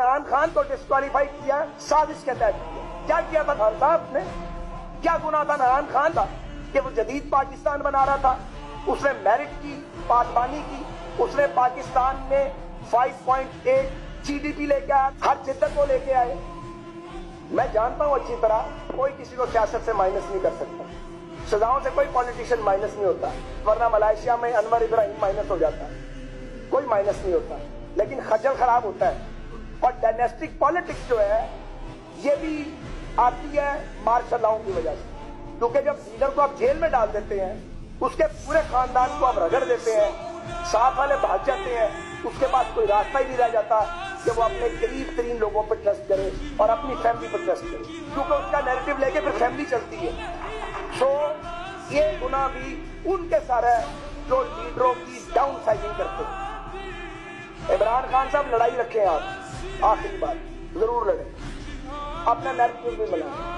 عمران خان کو ڈسکوالیفائی کیا سازش کے تحت کیا کیا تھا خان صاحب نے؟ کیا گناہ تھا عمران خان کا کہ وہ جدید پاکستان بنا رہا تھا؟ اس نے میرٹ کی، پاسبانی کی، اس نے پاکستان میں 5.8 جی ڈی پی لے کے آیا، ہر جدت کو لے کے آئے۔ میں جانتا ہوں اچھی طرح کوئی کسی کو سیاست سے مائنس نہیں کر سکتا، سزاؤں سے کوئی پولیٹیشین مائنس نہیں ہوتا، ورنہ ملائیشیا میں انور ابراہیم مائنس ہو جاتا ہے، کوئی مائنس نہیں ہوتا، لیکن خجل خراب ہوتا ہے۔ اور ڈائنیسٹک پالیٹکس جو ہے یہ بھی آتی ہے مارشل لاؤ کی وجہ سے، کیونکہ جب لیڈر کو آپ جیل میں ڈال دیتے ہیں، اس کے پورے خاندان کو آپ رگڑ دیتے ہیں، ساتھ والے بھاگ جاتے ہیں، اس کے پاس کوئی راستہ ہی نہیں رہ جاتا کہ وہ اپنے قریب ترین لوگوں پر ٹرسٹ کرے اور اپنی فیملی پر ٹرسٹ کرے، کیونکہ اس کا نیریٹو لے کے پھر فیملی چلتی ہے۔ سو یہ گناہ بھی ان کے سارے جو لیڈروں کی ڈاؤن سائزنگ کرتے ہیں۔ عمران خان صاحب لڑائی رکھیں، آپ آخری بات ضرور لڑیں، اپنا نیریٹو بھی بنائیں۔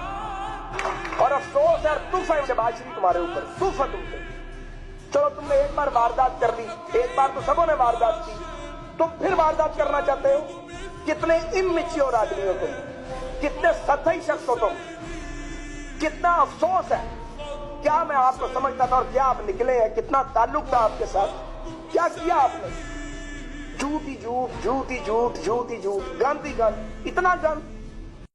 اور افسوس ہے، تحفہ ہے شہباز شریف تمہارے اوپر، تحفہ تم سے۔ چلو تم نے ایک بار واردات کر لی، ایک بار تو سبوں نے واردات کی، تم پھر واردات کرنا چاہتے ہو؟ کتنے اممیچیور آدمی ہو تم، کتنے سطحی شخص ہو تم، کتنا افسوس ہے۔ کیا میں آپ کو سمجھتا تھا اور کیا آپ نکلے ہیں، کتنا تعلق تھا آپ کے ساتھ، کیا کیا آپ نے؟ جھوٹ ہی جھوٹ، جھوٹ ہی جھوٹ، جھوٹ ہی جھوٹ، گند ہی گند، اتنا گند